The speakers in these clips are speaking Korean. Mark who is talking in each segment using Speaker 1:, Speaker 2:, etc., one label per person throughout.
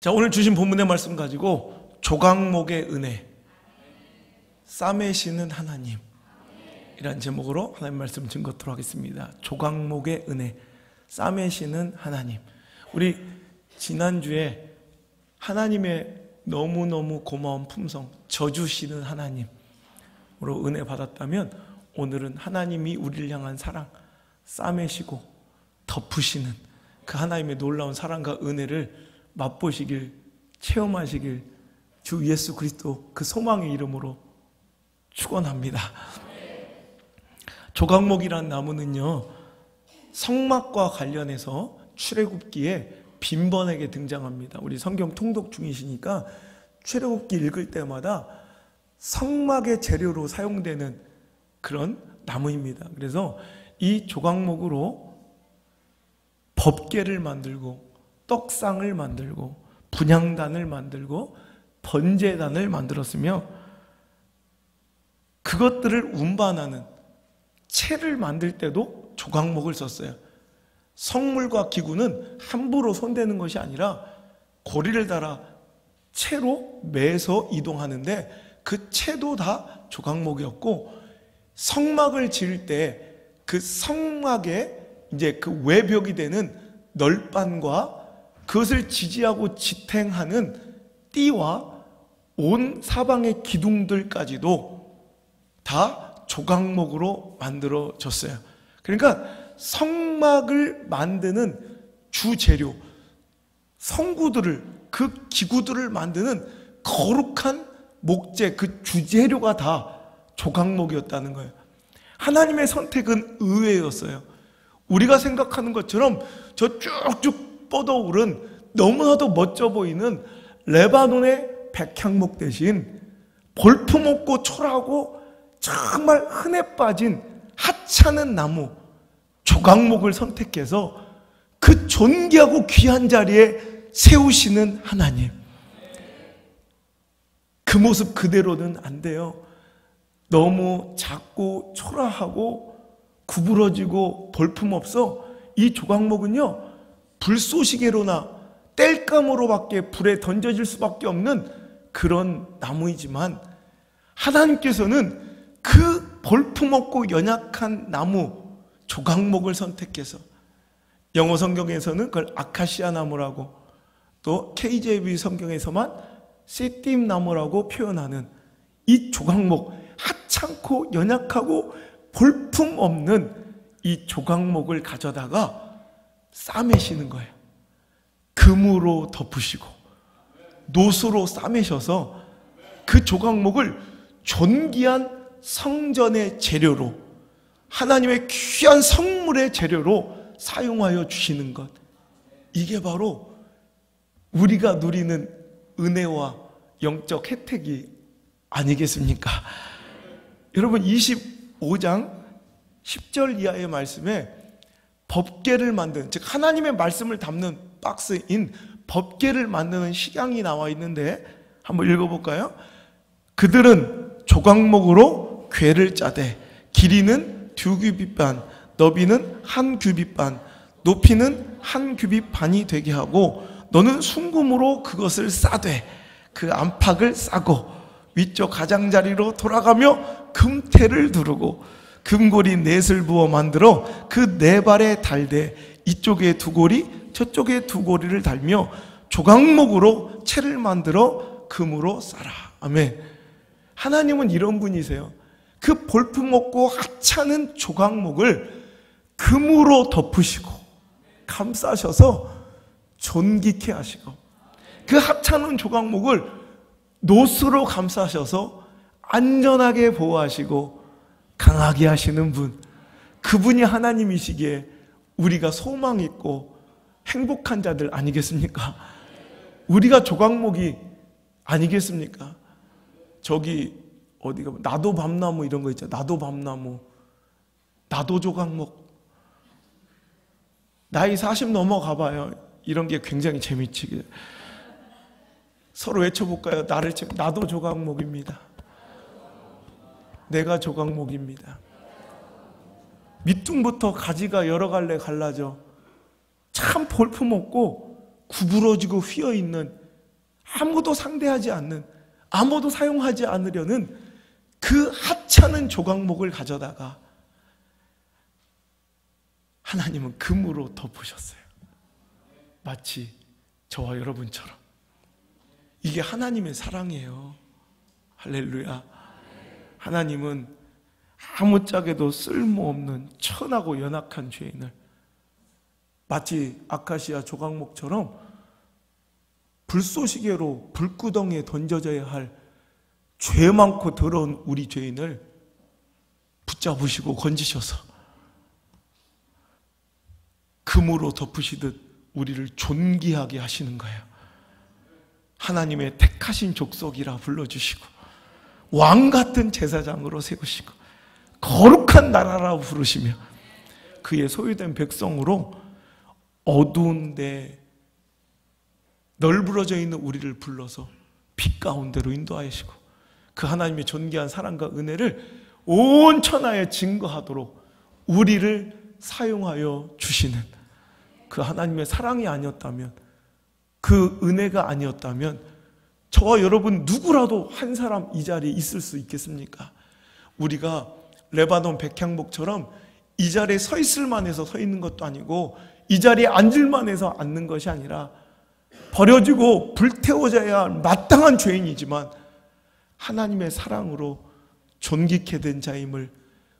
Speaker 1: 자, 오늘 주신 본문의 말씀 가지고 조각목의 은혜, 싸매시는 하나님 이란 제목으로 하나님 말씀 증거토록 하겠습니다. 조각목의 은혜, 싸매시는 하나님. 우리 지난주에 하나님의 너무너무 고마운 품성, 져주시는 하나님으로 은혜 받았다면, 오늘은 하나님이 우리를 향한 사랑, 싸매시고 덮으시는 그 하나님의 놀라운 사랑과 은혜를 맛보시길, 체험하시길 주 예수 그리스도 그 소망의 이름으로 축원합니다. 조각목이란 나무는요, 성막과 관련해서 출애굽기에 빈번하게 등장합니다. 우리 성경 통독 중이시니까 출애굽기 읽을 때마다 성막의 재료로 사용되는 그런 나무입니다. 그래서 이 조각목으로 법궤를 만들고 떡상을 만들고 분향단을 만들고 번제단을 만들었으며, 그것들을 운반하는 채를 만들 때도 조각목을 썼어요. 성물과 기구는 함부로 손대는 것이 아니라 고리를 달아 채로 매서 이동하는데, 그 채도 다 조각목이었고, 성막을 지을 때 그 성막에 이제 그 외벽이 되는 널판과 그것을 지지하고 지탱하는 띠와 온 사방의 기둥들까지도 다 조각목으로 만들어졌어요. 그러니까 성막을 만드는 주재료, 성구들을, 그 기구들을 만드는 거룩한 목재, 그 주재료가 다 조각목이었다는 거예요. 하나님의 선택은 의외였어요. 우리가 생각하는 것처럼 저 쭉쭉 뻗어오른 너무나도 멋져 보이는 레바논의 백향목 대신 볼품없고 초라하고 정말 흔해 빠진 하찮은 나무 조각목을 선택해서 그 존귀하고 귀한 자리에 세우시는 하나님. 그 모습 그대로는 안 돼요. 너무 작고 초라하고 구부러지고 볼품없어 이 조각목은요, 불쏘시개로나 땔감으로밖에 불에 던져질 수밖에 없는 그런 나무이지만, 하나님께서는 그 볼품없고 연약한 나무 조각목을 선택해서, 영어 성경에서는 그걸 아카시아 나무라고, 또 KJV 성경에서만 씨띠임 나무라고 표현하는 이 조각목, 하찮고 연약하고 볼품없는 이 조각목을 가져다가 싸매시는 거예요. 금으로 덮으시고 노수로 싸매셔서 그 조각목을 존귀한 성전의 재료로, 하나님의 귀한 성물의 재료로 사용하여 주시는 것, 이게 바로 우리가 누리는 은혜와 영적 혜택이 아니겠습니까? 여러분, 25장 10절 이하의 말씀에 법궤를 만든, 즉 하나님의 말씀을 담는 박스인 법궤를 만드는 식양이 나와 있는데 한번 읽어볼까요? 그들은 조각목으로 궤를 짜되 길이는 2규빗 반, 너비는 1규빗 반, 높이는 1규빗 반이 되게 하고, 너는 순금으로 그것을 싸되 그 안팎을 싸고 위쪽 가장자리로 돌아가며 금태를 두르고 금고리 넷을 부어 만들어 그 네 발에 달되 이쪽에 두 고리 저쪽에 두 고리를 달며 조각목으로 채를 만들어 금으로 싸라. 아멘. 하나님은 이런 분이세요. 그 볼품없고 하찮은 조각목을 금으로 덮으시고 감싸셔서 존귀케 하시고, 그 하찮은 조각목을 노수로 감싸셔서 안전하게 보호하시고 강하게 하시는 분, 그분이 하나님이시기에 우리가 소망 있고 행복한 자들 아니겠습니까? 우리가 조각목이 아니겠습니까? 저기 어디가 나도 밤나무 이런 거 있잖아. 나도 밤나무, 나도 조각목. 나이 40 넘어가 봐요. 이런 게 굉장히 재미있지. 서로 외쳐볼까요? 나도 조각목입니다. 내가 조각목입니다. 밑둥부터 가지가 여러 갈래 갈라져 참 볼품없고 구부러지고 휘어있는 아무도 상대하지 않는, 아무도 사용하지 않으려는 그 하찮은 조각목을 가져다가 하나님은 금으로 덮으셨어요. 마치 저와 여러분처럼. 이게 하나님의 사랑이에요. 할렐루야. 하나님은 아무짝에도 쓸모없는 천하고 연약한 죄인을 마치 아카시아 조각목처럼 불쏘시개로 불구덩이에 던져져야 할 죄 많고 더러운 우리 죄인을 붙잡으시고 건지셔서 금으로 덮으시듯 우리를 존귀하게 하시는 거예요. 하나님의 택하신 족속이라 불러주시고 왕같은 제사장으로 세우시고 거룩한 나라라 부르시며 그의 소유된 백성으로 어두운 데 널브러져 있는 우리를 불러서 빛 가운데로 인도하시고 그 하나님의 존귀한 사랑과 은혜를 온 천하에 증거하도록 우리를 사용하여 주시는 그 하나님의 사랑이 아니었다면, 그 은혜가 아니었다면 저와 여러분 누구라도 한 사람 이 자리에 있을 수 있겠습니까? 우리가 레바논 백향목처럼 이 자리에 서 있을만 해서 서 있는 것도 아니고 이 자리에 앉을만 해서 앉는 것이 아니라 버려지고 불태워져야 할 마땅한 죄인이지만 하나님의 사랑으로 존귀케 된 자임을,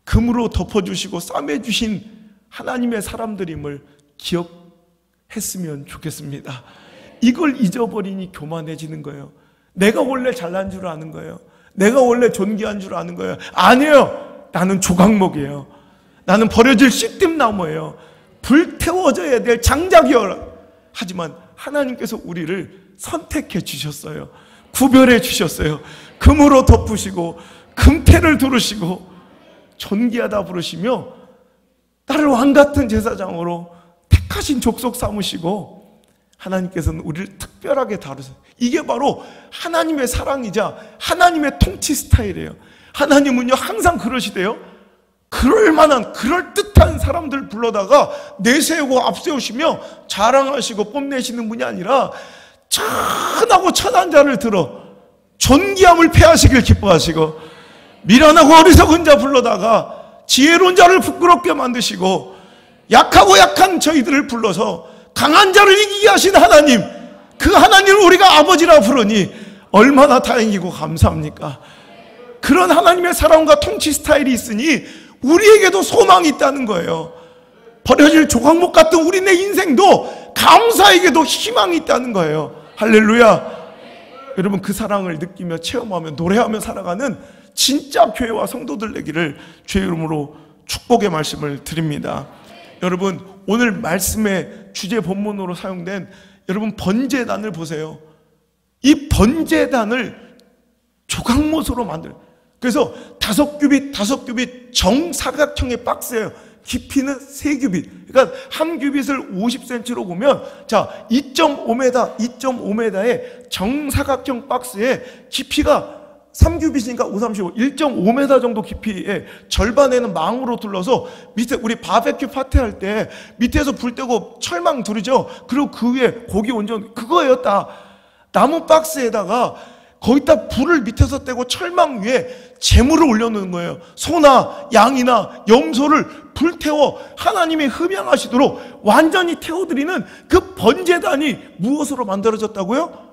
Speaker 1: 금으로 덮어주시고 싸매주신 하나님의 사람들임을 기억했으면 좋겠습니다. 이걸 잊어버리니 교만해지는 거예요. 내가 원래 잘난 줄 아는 거예요. 내가 원래 존귀한 줄 아는 거예요. 아니에요. 나는 조각목이에요. 나는 버려질 씨름나무예요. 불태워져야 될 장작이요. 하지만 하나님께서 우리를 선택해 주셨어요. 구별해 주셨어요. 금으로 덮으시고 금태를 두르시고 존귀하다 부르시며 나를 왕같은 제사장으로 택하신 족속 삼으시고 하나님께서는 우리를 특별하게 다루세요. 이게 바로 하나님의 사랑이자 하나님의 통치 스타일이에요. 하나님은요 항상 그러시대요. 그럴 만한 그럴듯한 사람들 불러다가 내세우고 앞세우시며 자랑하시고 뽐내시는 분이 아니라 천하고 천한 자를 들어 존귀함을 폐하시길 기뻐하시고 미련하고 어리석은 자 불러다가 지혜로운 자를 부끄럽게 만드시고 약하고 약한 저희들을 불러서 강한 자를 이기게 하신 하나님, 그 하나님을 우리가 아버지라 부르니 얼마나 다행이고 감사합니까? 그런 하나님의 사랑과 통치 스타일이 있으니 우리에게도 소망이 있다는 거예요. 버려질 조각목 같은 우리네 인생도 감사에게도 희망이 있다는 거예요. 할렐루야. 여러분 그 사랑을 느끼며 체험하며 노래하며 살아가는 진짜 교회와 성도들 되기를 주의 이름으로 축복의 말씀을 드립니다. 여러분 오늘 말씀의 주제 본문으로 사용된 여러분 번제단을 보세요. 이 번제단을 조각못으로 만들, 그래서 5규빗 정사각형의 박스예요. 깊이는 3규빗. 그러니까 한 규빗을 50cm로 보면 자 2.5m의 정사각형 박스에 깊이가 3규빗이니까 5, 35, 1.5m 정도 깊이에 절반에는 망으로 둘러서 밑에 우리 바베큐 파티 할 때 밑에서 불 떼고 철망 두르죠. 그리고 그 위에 고기 온전 그거예요. 딱 나무 박스에다가 거기다 불을 밑에서 떼고 철망 위에 제물을 올려놓는 거예요. 소나 양이나 염소를 불태워 하나님이 흠양하시도록 완전히 태워드리는 그 번제단이 무엇으로 만들어졌다고요?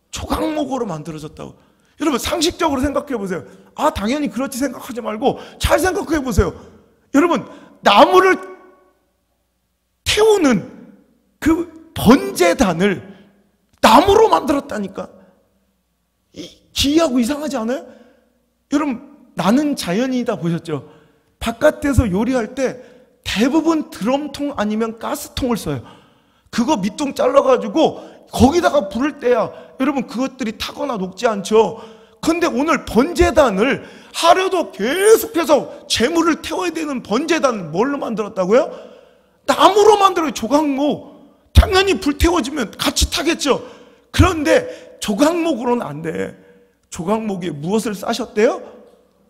Speaker 1: 조각목으로 만들어졌다고. 여러분 상식적으로 생각해 보세요. 아 당연히 그렇지 생각하지 말고 잘 생각해 보세요. 여러분 나무를 태우는 그 번제단을 나무로 만들었다니까. 기이하고 이상하지 않아요? 여러분 나는 자연이다 보셨죠? 바깥에서 요리할 때 대부분 드럼통 아니면 가스통을 써요. 그거 밑둥 잘라가지고 거기다가 불을 떼야 여러분 그것들이 타거나 녹지 않죠. 근데 오늘 번제단을 하루도 계속해서 재물을 태워야 되는 번제단을 뭘로 만들었다고요? 나무로 만들어요. 조각목. 당연히 불 태워지면 같이 타겠죠. 그런데 조각목으로는 안 돼. 조각목에 무엇을 싸셨대요?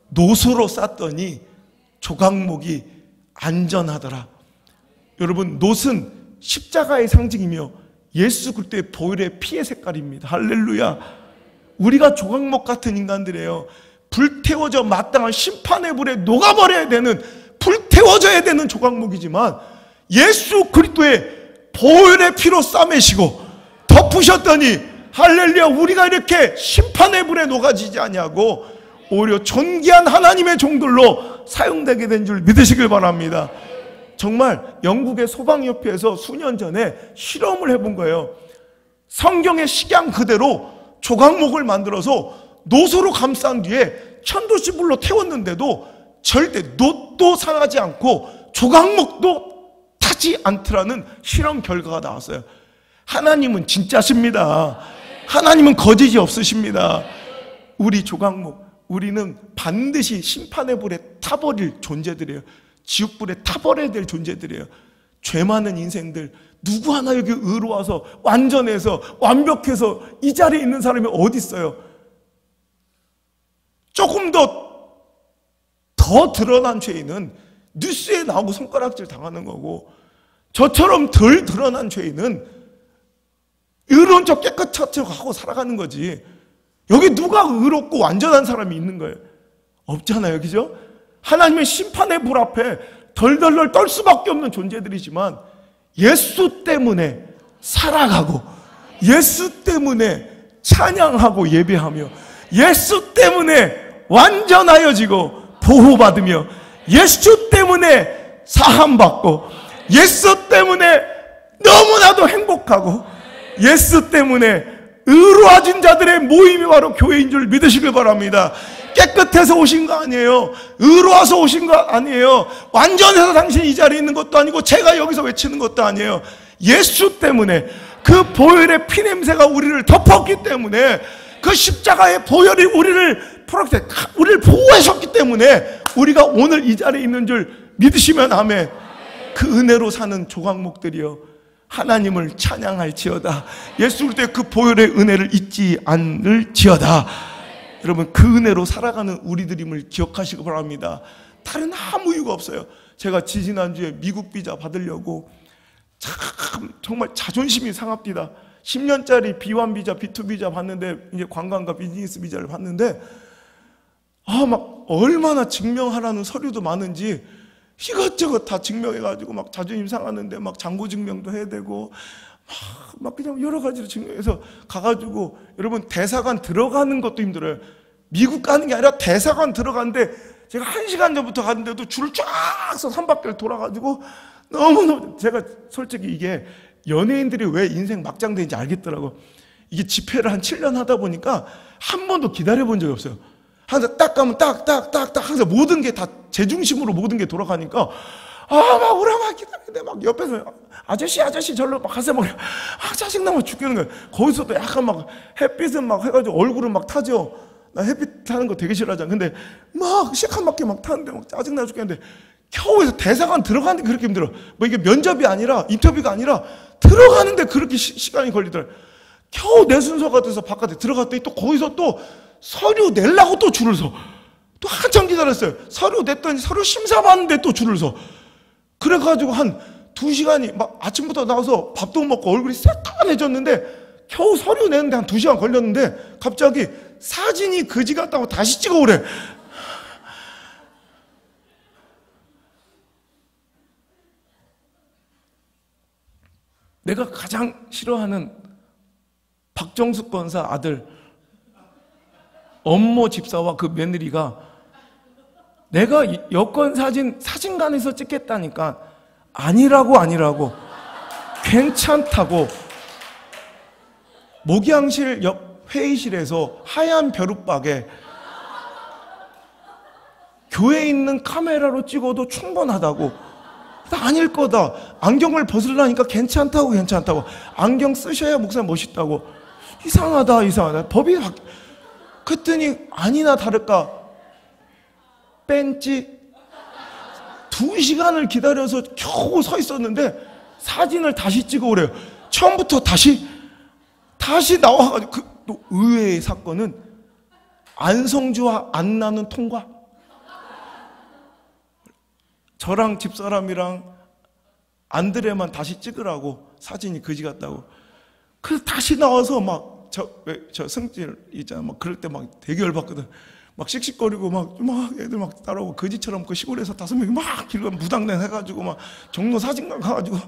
Speaker 1: 노소로 쌌더니 조각목이 안전하더라. 여러분 놋은 십자가의 상징이며 예수 그리스도의 보혈의 피의 색깔입니다. 할렐루야. 우리가 조각목 같은 인간들이에요. 불태워져 마땅한 심판의 불에 녹아버려야 되는, 불태워져야 되는 조각목이지만 예수 그리스도의 보혈의 피로 싸매시고 덮으셨더니 할렐루야, 우리가 이렇게 심판의 불에 녹아지지 아니하고 오히려 존귀한 하나님의 종들로 사용되게 된 줄 믿으시길 바랍니다. 정말 영국의 소방협회에서 수년 전에 실험을 해본 거예요. 성경의 식양 그대로 조각목을 만들어서 노소로 감싼 뒤에 천도씨불로 태웠는데도 절대 놋도 상하지 않고 조각목도 타지 않더라는 실험 결과가 나왔어요. 하나님은 진짜십니다. 하나님은 거짓이 없으십니다. 우리 조각목, 우리는 반드시 심판의 불에 타버릴 존재들이에요. 지옥불에 타버려야 될 존재들이에요. 죄 많은 인생들, 누구 하나 여기 의로워서 완전해서 완벽해서 이 자리에 있는 사람이 어디 있어요? 조금 더 드러난 죄인은 뉴스에 나오고 손가락질 당하는 거고, 저처럼 덜 드러난 죄인은 의로운 척 깨끗한 척 하고 살아가는 거지. 여기 누가 의롭고 완전한 사람이 있는 거예요? 없잖아요, 그죠? 하나님의 심판의 불 앞에 덜덜덜 떨 수밖에 없는 존재들이지만 예수 때문에 살아가고, 예수 때문에 찬양하고 예배하며, 예수 때문에 완전하여지고 보호받으며, 예수 때문에 사함받고, 예수 때문에 너무나도 행복하고, 예수 때문에 의로워진 자들의 모임이 바로 교회인 줄 믿으시길 바랍니다. 깨끗해서 오신 거 아니에요. 의로워서 오신 거 아니에요. 완전해서 당신이 이 자리에 있는 것도 아니고 제가 여기서 외치는 것도 아니에요. 예수 때문에, 그 보혈의 피냄새가 우리를 덮었기 때문에, 그 십자가의 보혈이 우리를 우리를 보호하셨기 때문에 우리가 오늘 이 자리에 있는 줄 믿으시면 아멘. 그 은혜로 사는 조각목들이요, 하나님을 찬양할지어다. 예수 그리스도의 그 보혈의 은혜를 잊지 않을지어다. 여러분, 그 은혜로 살아가는 우리들임을 기억하시기 바랍니다. 다른 아무 이유가 없어요. 제가 지지난주에 미국 비자 받으려고 정말 자존심이 상합니다. 10년짜리 B1 비자, B2 비자 받는데, 이제 관광과 비즈니스 비자를 받는데, 막 얼마나 증명하라는 서류도 많은지 이것저것 다 증명해가지고 막 자존심 상하는데, 막 잔고 증명도 해야 되고, 막 그냥 여러 가지로 증명해서 가가지고, 여러분, 대사관 들어가는 것도 힘들어요. 미국 가는 게 아니라 대사관 들어가는데 제가 1시간 전부터 갔는데도 줄을 쫙 서서 3바퀴를 돌아가지고, 너무너무, 제가 솔직히 이게 연예인들이 왜 인생 막장되는지 알겠더라고. 이게 집회를 한 7년 하다 보니까 한 번도 기다려본 적이 없어요. 항상 딱 가면 딱딱딱딱 항상 모든 게 다 제 중심으로 모든 게 돌아가니까, 막 오라막 기다리는데, 막 옆에서 아저씨 절로 막 가서 막 짜증나면 죽겠는 거예요. 거기서도 약간 막 햇빛은 막 해가지고 얼굴은 막 타죠. 나 햇빛 타는 거 되게 싫어하잖아. 근데 막 시커멓게 막 타는데 막 짜증나 죽겠는데, 겨우에서 대사관 들어가는데 그렇게 힘들어. 뭐 이게 면접이 아니라 인터뷰가 아니라 들어가는데 그렇게 시간이 걸리더라고요. 겨우 내 순서가 돼서 바깥에 들어갔더니 또 거기서 또 서류 내려고 또 줄을 서. 또 한참 기다렸어요. 서류 냈더니 서류 심사 받는데 또 줄을 서. 그래가지고 한 2시간이, 막 아침부터 나와서 밥도 못 먹고 얼굴이 새까매졌는데 겨우 서류 내는데 한 2시간 걸렸는데 갑자기 사진이 그지 같다고 다시 찍어오래. 내가 가장 싫어하는 박정숙 권사 아들 엄모 집사와 그 며느리가, 내가 여권 사진관에서 찍겠다니까 아니라고 괜찮다고 목양실 옆 회의실에서 하얀 벼룩박에 교회에 있는 카메라로 찍어도 충분하다고. 아닐 거다. 안경을 벗으려니까 괜찮다고. 안경 쓰셔야 목사님 멋있다고. 이상하다. 법이 그랬더니 아니나 다를까 뺀지 2시간을 기다려서 겨우 서 있었는데 사진을 다시 찍어오래요. 처음부터 다시 나와가지고. 또 의외의 사건은 안성주와 안나는 통과. 저랑 집사람이랑 안드레만 다시 찍으라고 사진이 그지 같다고. 그래서 다시 나와서 막 저 승질 있잖아. 막 그럴 때 막 되게 열받거든. 막 씩씩거리고 막 애들 막 따라오고 거지처럼 그 시골에서 5명이 막 길고 무당된 해가지고 막 종로 사진관 가가지고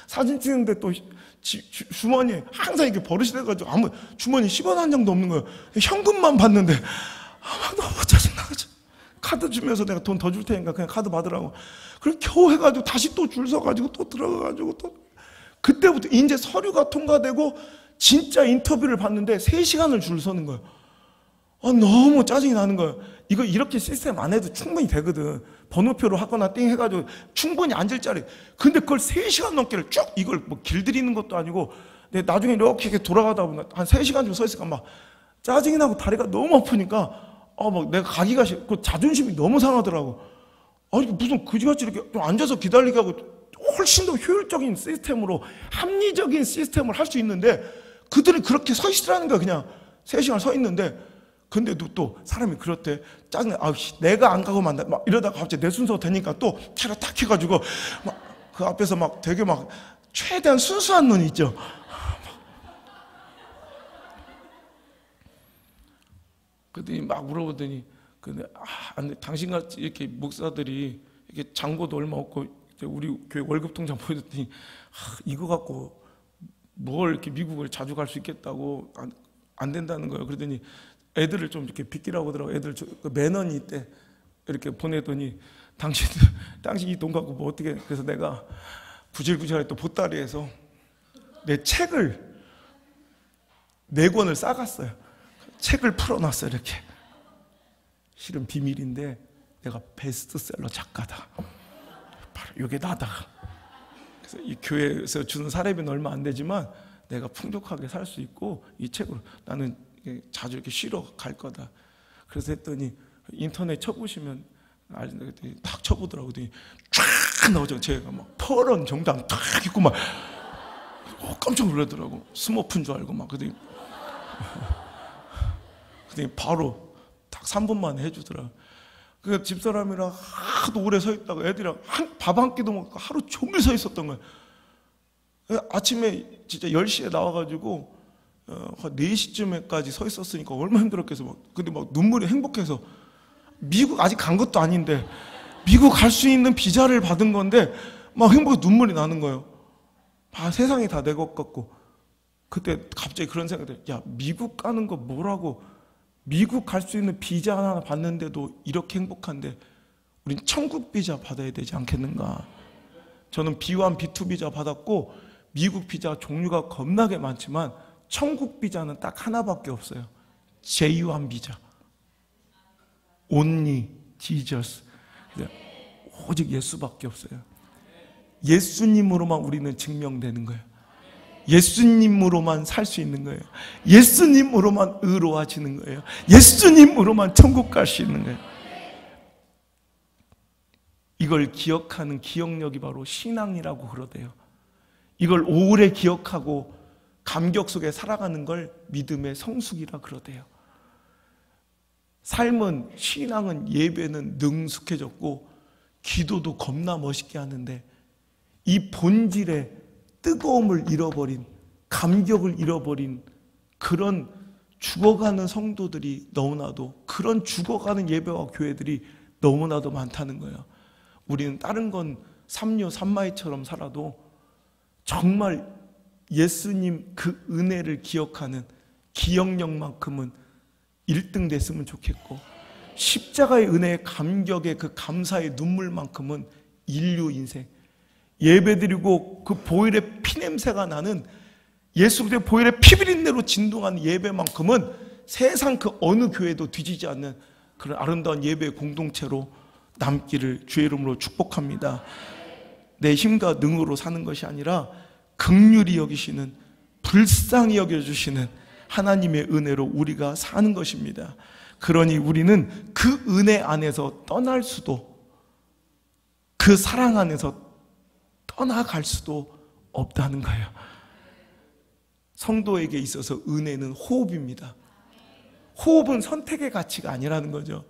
Speaker 1: 사진 찍는데 또 주머니에 항상 이렇게 버릇이 돼가지고 아무 주머니 10원 한 장도 없는 거예요. 현금만 받는데 막 너무 짜증나가지고 카드 주면서 내가 돈 더 줄 테니까 그냥 카드 받으라고. 그리고 겨우 해가지고 다시 또 줄 서가지고 또 들어가가지고 또 그때부터 이제 서류가 통과되고 진짜 인터뷰를 받는데 3시간을 줄 서는 거예요. 너무 짜증이 나는 거예요. 이거 이렇게 시스템 안 해도 충분히 되거든. 번호표로 하거나 띵 해가지고 충분히 앉을 자리. 근데 그걸 3시간 넘게를 쭉 이걸 뭐 길들이는 것도 아니고 나중에 이렇게 돌아가다 보면 한 3시간 좀 서 있으니까 막 짜증이 나고 다리가 너무 아프니까 막 내가 가기가 싫고 자존심이 너무 상하더라고. 아니 무슨 그지같이 이렇게 좀 앉아서 기다리게 하고 훨씬 더 효율적인 시스템으로 합리적인 시스템을 할 수 있는데 그들은 그렇게 서 있으라는 거야. 그냥 3시간 서 있는데 근데도 또 사람이 그렇대. 짜증나. 내가 안 가고 만다. 막 이러다가 갑자기 내 순서 되니까 또 차려 딱 해가지고 막 그 앞에서 막 되게 막 최대한 순수한 눈이 있죠. 그랬더니 막 물어보더니 근데 당신같이 이렇게 목사들이 이렇게 장고도 얼마 없고 우리 교회 월급 통장 보여줬더니 이거 갖고 뭘 이렇게 미국을 자주 갈 수 있겠다고 안 된다는 거예요. 그러더니 애들을 좀 이렇게 빗기라고 하더라고. 애들 그 매너니 있대. 이렇게 보내더니 당신 이 돈 갖고 뭐 어떻게. 그래서 내가 구질구질하게 또 보따리에서 내 책을 4권을 싸갔어요. 책을 풀어놨어요. 이렇게. 실은 비밀인데 내가 베스트셀러 작가다. 바로 이게 나다. 그래서 이 교회에서 주는 사례비는 얼마 안 되지만 내가 풍족하게 살 수 있고 이 책으로 나는 자주 이렇게 쉬러 갈 거다. 그래서 했더니 인터넷 쳐보시면 알겠더니 딱 쳐보더라고. 쫙 나오죠. 제가 막 퍼런 정당 탁 있고 막 깜짝 놀라더라고. 스머프인 줄 알고 막. 그랬더니 바로 딱 3분 만에 해주더라고. 그 집사람이랑 하도 오래 서 있다가 애들이랑 밥 한 끼도 먹고 하루 종일 서 있었던 거예요. 아침에 진짜 10시에 나와가지고 한 4시쯤에까지 서 있었으니까 얼마나 힘들었겠어. 근데 막 눈물이 행복해서 미국 아직 간 것도 아닌데 미국 갈 수 있는 비자를 받은 건데 막 행복해 눈물이 나는 거예요. 세상이 다 내 것 같고. 그때 갑자기 그런 생각이 들어요. 야, 미국 가는 거 뭐라고. 미국 갈 수 있는 비자 하나 받는데도 이렇게 행복한데 우린 천국 비자 받아야 되지 않겠는가. 저는 B1, B2 비자 받았고 미국 비자 종류가 겁나게 많지만 천국 비자는 딱 하나밖에 없어요. J1 비자. Only Jesus. 오직 예수밖에 없어요. 예수님으로만 우리는 증명되는 거예요. 예수님으로만 살 수 있는 거예요. 예수님으로만 의로워지는 거예요. 예수님으로만 천국 갈 수 있는 거예요. 이걸 기억하는 기억력이 바로 신앙이라고 그러대요. 이걸 오래 기억하고 감격 속에 살아가는 걸 믿음의 성숙이라 그러대요. 삶은, 신앙은, 예배는 능숙해졌고 기도도 겁나 멋있게 하는데 이 본질의 뜨거움을 잃어버린, 감격을 잃어버린 그런 죽어가는 성도들이 너무나도, 그런 죽어가는 예배와 교회들이 너무나도 많다는 거예요. 우리는 다른 건 삼류 삼마이처럼 살아도 정말 예수님 그 은혜를 기억하는 기억력만큼은 1등 됐으면 좋겠고, 십자가의 은혜의 감격의 그 감사의 눈물만큼은 인류 인생, 예배드리고 그 보혈의 피냄새가 나는 예수 그리스도의 보혈의 피비린내로 진동하는 예배만큼은 세상 그 어느 교회도 뒤지지 않는 그런 아름다운 예배의 공동체로 남기를 주의 이름으로 축복합니다. 내 힘과 능으로 사는 것이 아니라 긍휼히 여기시는, 불쌍히 여겨주시는 하나님의 은혜로 우리가 사는 것입니다. 그러니 우리는 그 은혜 안에서 떠날 수도, 그 사랑 안에서 떠나갈 수도 없다는 거예요. 성도에게 있어서 은혜는 호흡입니다. 호흡은 선택의 가치가 아니라는 거죠.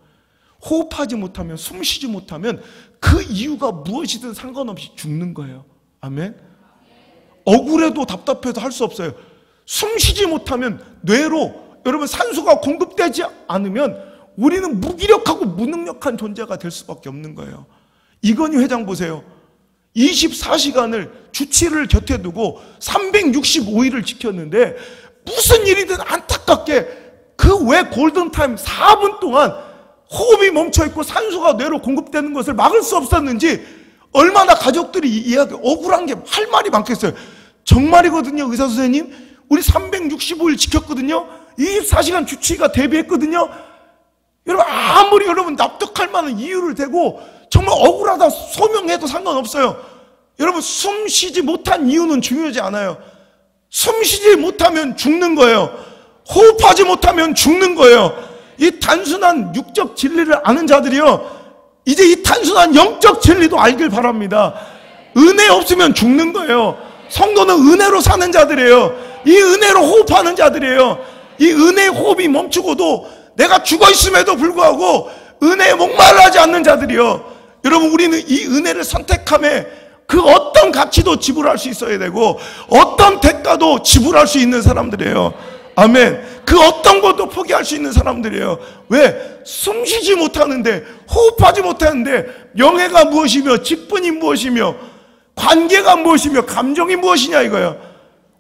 Speaker 1: 호흡하지 못하면, 숨쉬지 못하면 그 이유가 무엇이든 상관없이 죽는 거예요. 아멘. 억울해도 답답해도 할 수 없어요. 숨 쉬지 못하면 뇌로 여러분 산소가 공급되지 않으면 우리는 무기력하고 무능력한 존재가 될 수밖에 없는 거예요. 이건희 회장 보세요. 24시간을 주치를 곁에 두고 365일을 지켰는데 무슨 일이든 안타깝게 그 외 골든타임 4분 동안 호흡이 멈춰있고 산소가 뇌로 공급되는 것을 막을 수 없었는지 얼마나 가족들이 이야기 억울한 게 할 말이 많겠어요. 정말이거든요. 의사 선생님 우리 365일 지켰거든요. 24시간 주치의가 대비했거든요. 여러분 아무리 여러분 납득할 만한 이유를 대고 정말 억울하다 소명해도 상관없어요. 여러분 숨 쉬지 못한 이유는 중요하지 않아요. 숨 쉬지 못하면 죽는 거예요. 호흡하지 못하면 죽는 거예요. 이 단순한 육적 진리를 아는 자들이요 이제 이 단순한 영적 진리도 알길 바랍니다. 은혜 없으면 죽는 거예요. 성도는 은혜로 사는 자들이에요. 이 은혜로 호흡하는 자들이에요. 이 은혜의 호흡이 멈추고도 내가 죽어 있음에도 불구하고 은혜에 목말라하지 않는 자들이요. 여러분 우리는 이 은혜를 선택함에 그 어떤 가치도 지불할 수 있어야 되고 어떤 대가도 지불할 수 있는 사람들이에요. 아멘. 그 어떤 것도 포기할 수 있는 사람들이에요. 왜? 숨쉬지 못하는데 호흡하지 못하는데 명예가 무엇이며 직분이 무엇이며 관계가 무엇이며 감정이 무엇이냐 이거예요.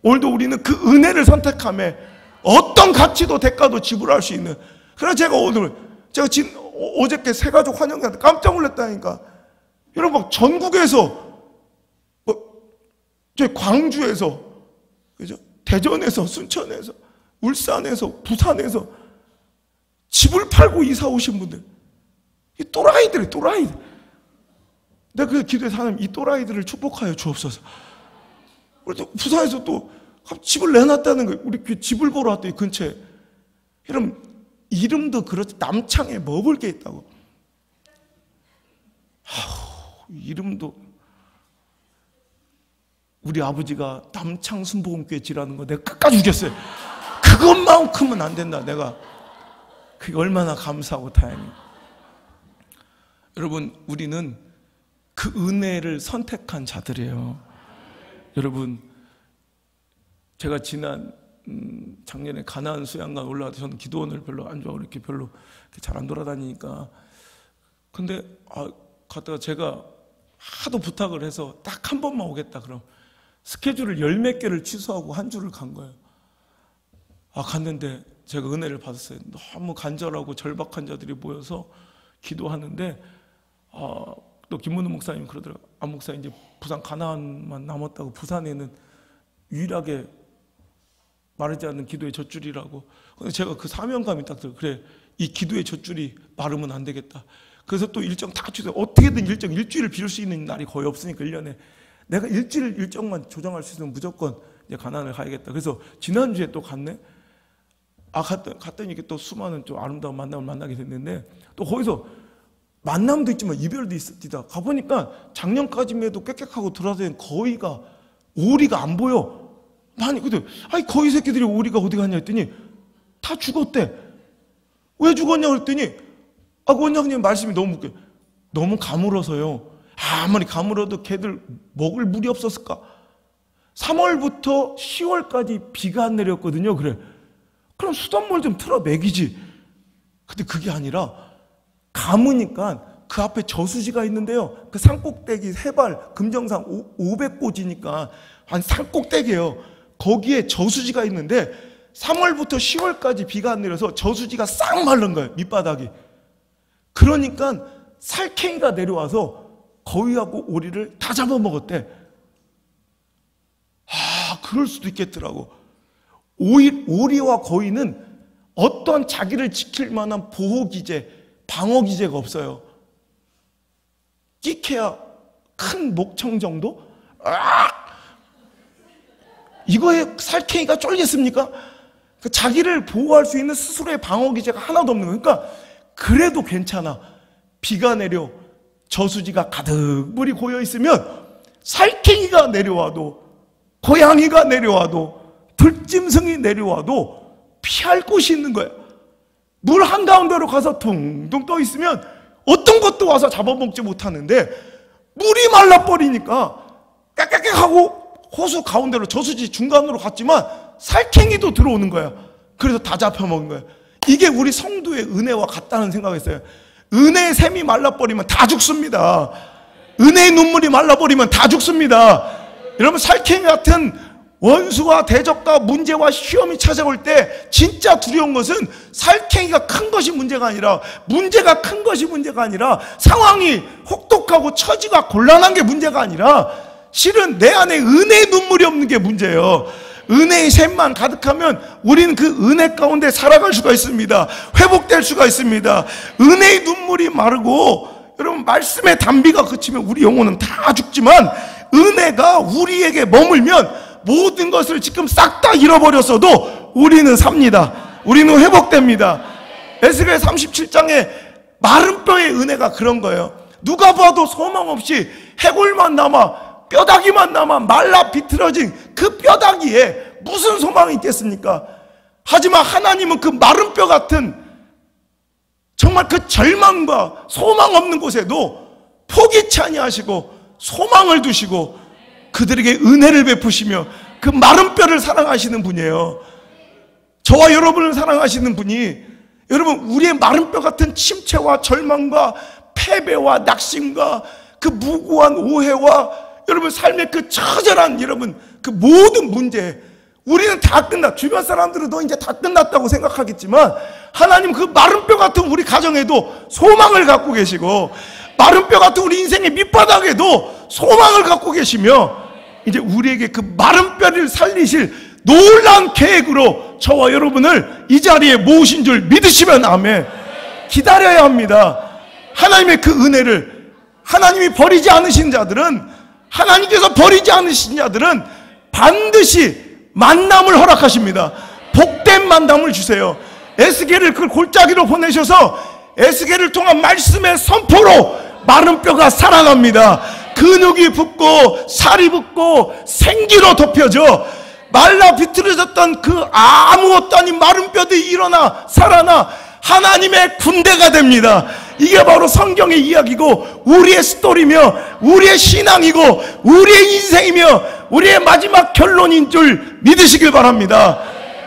Speaker 1: 오늘도 우리는 그 은혜를 선택함에 어떤 가치도 대가도 지불할 수 있는. 그래서 제가 지금 어저께 새가족 환영회한테 깜짝 놀랐다니까. 여러분 막 전국에서 저희 광주에서 그죠? 대전에서 순천에서 울산에서 부산에서 집을 팔고 이사 오신 분들 이 또라이들이 또라이들. 내가 그 기도해서 하나님 이 또라이들을 축복하여 주옵소서. 그래서 부산에서 또 집을 내놨다는 거예요. 우리 집을 보러 왔더니 근처에. 여러분 이름도 그렇지 남창에 먹을 게 있다고. 이름도 우리 아버지가 남창 순복음교회 지라는 거 내가 끝까지 죽였어요. 그것만큼은 안 된다. 내가 그게 얼마나 감사하고 다행이에요. 여러분 우리는 그 은혜를 선택한 자들이에요. 여러분 제가 지난 작년에 가나안 수양관 올라가서 저는 기도원을 별로 안 좋아하고 이렇게 별로 잘 안 돌아다니니까 근데 갔다가 제가 하도 부탁을 해서 딱 한 번만 오겠다 그럼 스케줄을 열 몇 개를 취소하고 한 주를 간 거예요. 갔는데 제가 은혜를 받았어요. 너무 간절하고 절박한 자들이 모여서 기도하는데 또 김문우 목사님 그러더라고요. 안 목사님 이제 부산 가나안만 남았다고 부산에는 유일하게 마르지 않는 기도의 젖줄이라고. 근데 제가 그 사명감이 딱 들어요. 그래 이 기도의 젖줄이 마르면 안 되겠다. 그래서 또 일정 다 취소. 어떻게든 일주일을 빌 수 있는 날이 거의 없으니까 1년에 내가 일주일 일정만 조정할 수 있으면 무조건 이제 가나안을 가야겠다. 그래서 지난주에 또 갔네. 갔더니 이게 또 수많은 좀 아름다운 만남을 만나게 됐는데 또 거기서 만남도 있지만 이별도 있었다. 가보니까 작년까지만 해도 깨끗하고 돌아다니는 거위가 오리가 안 보여. 아니 근데 거위 새끼들이 오리가 어디 갔냐 했더니 다 죽었대. 왜 죽었냐 그랬더니 그 원장님 말씀이 너무 웃겨요. 너무 가물어서요. 아무리 가물어도 걔들 먹을 물이 없었을까? 3월부터 10월까지 비가 안 내렸거든요. 그래. 그럼 수돗물 좀 틀어 먹이지. 근데 그게 아니라 감으니까 그 앞에 저수지가 있는데요. 그 산꼭대기 해발 금정산 500고지니까 한 산꼭대기예요. 거기에 저수지가 있는데 3월부터 10월까지 비가 안 내려서 저수지가 싹 마른 거예요. 밑바닥이. 그러니까 살쾡이가 내려와서 거위하고 오리를 다 잡아먹었대. 그럴 수도 있겠더라고. 오리와 거위는 어떤 자기를 지킬 만한 보호기제, 방어기제가 없어요. 끼케야 큰 목청 정도? 이거에 살쾡이가 쫄겠습니까? 자기를 보호할 수 있는 스스로의 방어기제가 하나도 없는 거예요. 그러니까 그래도 괜찮아. 비가 내려 저수지가 가득 물이 고여 있으면 살쾡이가 내려와도 고양이가 내려와도 들짐승이 내려와도 피할 곳이 있는 거야. 물 한가운데로 가서 둥둥 떠 있으면 어떤 것도 와서 잡아먹지 못하는데 물이 말라버리니까 깨깨깨 하고 호수 가운데로 저수지 중간으로 갔지만 살쾡이도 들어오는 거야. 그래서 다 잡혀먹은 거야. 이게 우리 성도의 은혜와 같다는 생각했어요. 은혜의 샘이 말라버리면 다 죽습니다. 은혜의 눈물이 말라버리면 다 죽습니다. 여러분, 살쾡이 같은 원수와 대적과 문제와 시험이 찾아올 때 진짜 두려운 것은 살쾡이가 큰 것이 문제가 아니라, 문제가 큰 것이 문제가 아니라, 상황이 혹독하고 처지가 곤란한 게 문제가 아니라, 실은 내 안에 은혜의 눈물이 없는 게 문제예요. 은혜의 샘만 가득하면 우리는 그 은혜 가운데 살아갈 수가 있습니다. 회복될 수가 있습니다. 은혜의 눈물이 마르고, 여러분, 말씀의 단비가 그치면 우리 영혼은 다 죽지만, 은혜가 우리에게 머물면 모든 것을 지금 싹 다 잃어버렸어도 우리는 삽니다. 우리는 회복됩니다. 에스겔 37장에 마른 뼈의 은혜가 그런 거예요. 누가 봐도 소망 없이 해골만 남아, 뼈다귀만 남아 말라 비틀어진 그 뼈다귀에 무슨 소망이 있겠습니까? 하지만 하나님은 그 마른 뼈 같은 정말 그 절망과 소망 없는 곳에도 포기치 아니하시고 소망을 두시고 그들에게 은혜를 베푸시며 그 마른 뼈를 사랑하시는 분이에요. 저와 여러분을 사랑하시는 분이, 여러분, 우리의 마른 뼈 같은 침체와 절망과 패배와 낙심과 그 무고한 오해와 여러분 삶의 그 처절한 여러분 그 모든 문제, 우리는 다 주변 사람들은 너 이제 다 끝났다고 생각하겠지만, 하나님 그 마른 뼈 같은 우리 가정에도 소망을 갖고 계시고, 마른 뼈 같은 우리 인생의 밑바닥에도 소망을 갖고 계시며, 이제 우리에게 그 마른 뼈를 살리실 놀라운 계획으로 저와 여러분을 이 자리에 모으신 줄 믿으시면 아멘. 기다려야 합니다. 하나님의 그 은혜를, 하나님이 버리지 않으신 자들은, 하나님께서 버리지 않으신 자들은 반드시 만남을 허락하십니다. 복된 만남을 주세요. 에스겔을 그 골짜기로 보내셔서 에스겔을 통한 말씀의 선포로 마른 뼈가 살아납니다. 근육이 붙고 살이 붙고 생기로 덮여져 말라 비틀어졌던 그 아무것도 아닌 마른 뼈들이 일어나 살아나 하나님의 군대가 됩니다. 이게 바로 성경의 이야기고 우리의 스토리며 우리의 신앙이고 우리의 인생이며 우리의 마지막 결론인 줄 믿으시길 바랍니다.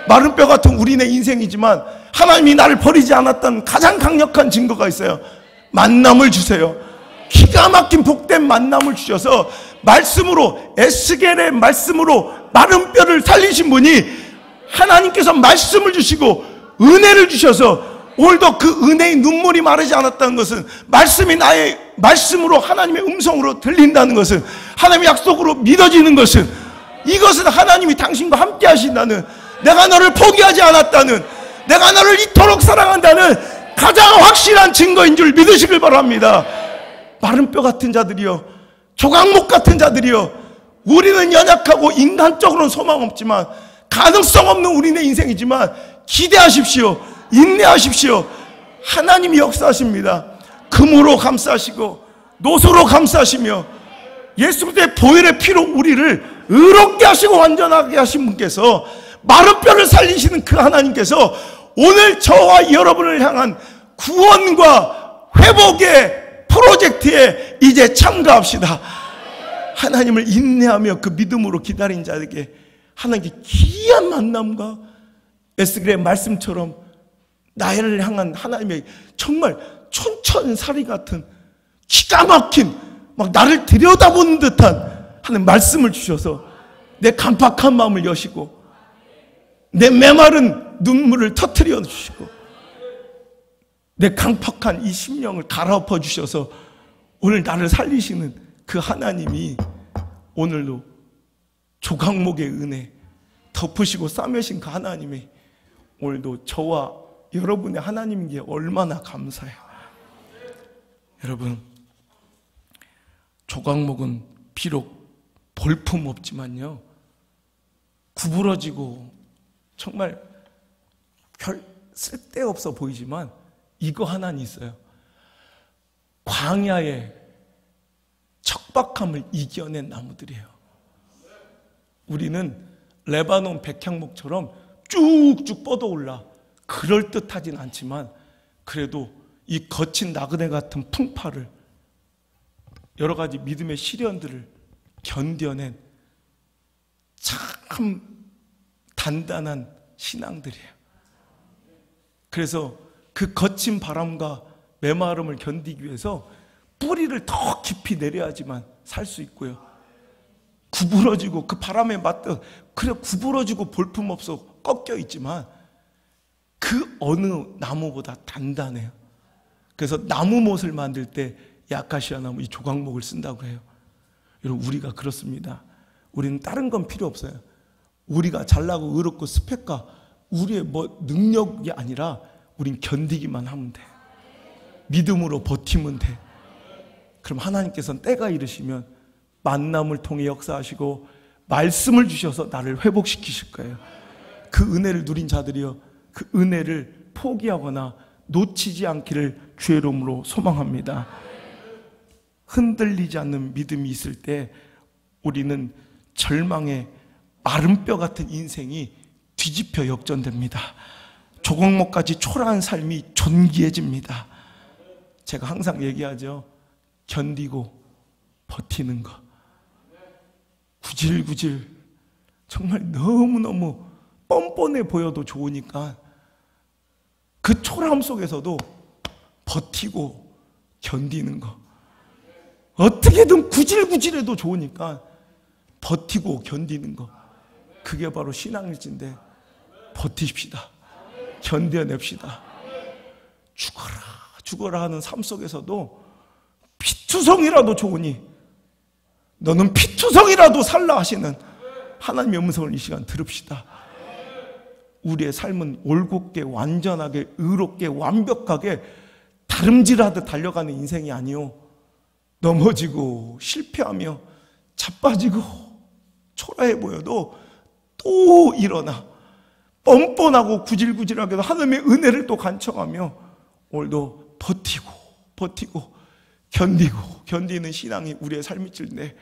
Speaker 1: 마른 뼈 같은 우리의 인생이지만 하나님이 나를 버리지 않았던 가장 강력한 증거가 있어요. 만남을 주세요. 기가 막힌 복된 만남을 주셔서 말씀으로, 에스겔의 말씀으로 마른 뼈를 살리신 분이 하나님께서 말씀을 주시고 은혜를 주셔서 오늘도 그 은혜의 눈물이 마르지 않았다는 것은, 말씀이 나의 말씀으로 하나님의 음성으로 들린다는 것은, 하나님의 약속으로 믿어지는 것은, 이것은 하나님이 당신과 함께 하신다는, 내가 너를 포기하지 않았다는, 내가 너를 이토록 사랑한다는 가장 확실한 증거인 줄 믿으시길 바랍니다. 마른 뼈 같은 자들이요, 조각목 같은 자들이요, 우리는 연약하고 인간적으로는 소망 없지만, 가능성 없는 우리의 인생이지만 기대하십시오. 인내하십시오. 하나님이 역사하십니다. 금으로 감싸시고 노소로 감싸시며 예수 그리스도의 보혈의 피로 우리를 의롭게 하시고 완전하게 하신 분께서, 마른 뼈를 살리시는 그 하나님께서 오늘 저와 여러분을 향한 구원과 회복의 프로젝트에 이제 참가합시다. 하나님을 인내하며 그 믿음으로 기다린 자에게 하나님께 귀한 만남과 에스겔의 말씀처럼 나를 향한 하나님의 정말 촌천살이 같은 기가 막힌, 막 나를 들여다보는 듯한 하는 말씀을 주셔서 내 간팍한 마음을 여시고 내 메마른 눈물을 터뜨려 주시고 내 강팍한 이 심령을 갈아엎어 주셔서 오늘 나를 살리시는 그 하나님이 오늘도 조각목의 은혜 덮으시고 싸매신 그 하나님이 오늘도 저와 여러분의 하나님인 게 얼마나 감사해요. 여러분, 조각목은 비록 볼품 없지만요, 구부러지고 정말 별 쓸데없어 보이지만 이거 하나는 있어요. 광야의 척박함을 이겨낸 나무들이에요. 우리는 레바논 백향목처럼 쭉쭉 뻗어올라 그럴듯하진 않지만 그래도 이 거친 나그네 같은 풍파를, 여러 가지 믿음의 시련들을 견뎌낸 참 단단한 신앙들이에요. 그래서 그 거친 바람과 메마름을 견디기 위해서 뿌리를 더 깊이 내려야지만 살 수 있고요. 구부러지고 그 바람에 맞다 그래 구부러지고 볼품없어 꺾여 있지만 그 어느 나무보다 단단해요. 그래서 나무못을 만들 때 야카시아 나무, 이 조각목을 쓴다고 해요. 여러분, 우리가 그렇습니다. 우리는 다른 건 필요 없어요. 우리가 잘나고 의롭고 스펙과 우리의 능력이 아니라 우린 견디기만 하면 돼. 믿음으로 버티면 돼. 그럼 하나님께서는 때가 이르시면 만남을 통해 역사하시고 말씀을 주셔서 나를 회복시키실 거예요. 그 은혜를 누린 자들이요, 그 은혜를 포기하거나 놓치지 않기를 주의 이름으로 소망합니다. 흔들리지 않는 믿음이 있을 때 우리는 절망의 마른 뼈 같은 인생이 뒤집혀 역전됩니다. 조각목까지 초라한 삶이 존귀해집니다. 제가 항상 얘기하죠. 견디고 버티는 거. 구질구질 정말 너무너무 뻔뻔해 보여도 좋으니까 그 초라함 속에서도 버티고 견디는 거. 어떻게든 구질구질해도 좋으니까 버티고 견디는 거. 그게 바로 신앙일지인데 버티십시다. 견뎌냅시다. 죽어라 죽어라 하는 삶 속에서도 피투성이라도 좋으니 너는 피투성이라도 살라 하시는 하나님의 음성을 이 시간 들읍시다. 우리의 삶은 올곧게 완전하게 의롭게 완벽하게 다름질하듯 달려가는 인생이 아니요, 넘어지고 실패하며 자빠지고 초라해 보여도 또 일어나 뻔뻔하고 구질구질하게도 하나님의 은혜를 또 간청하며 오늘도 버티고 견디는 신앙이 우리의 삶일진데,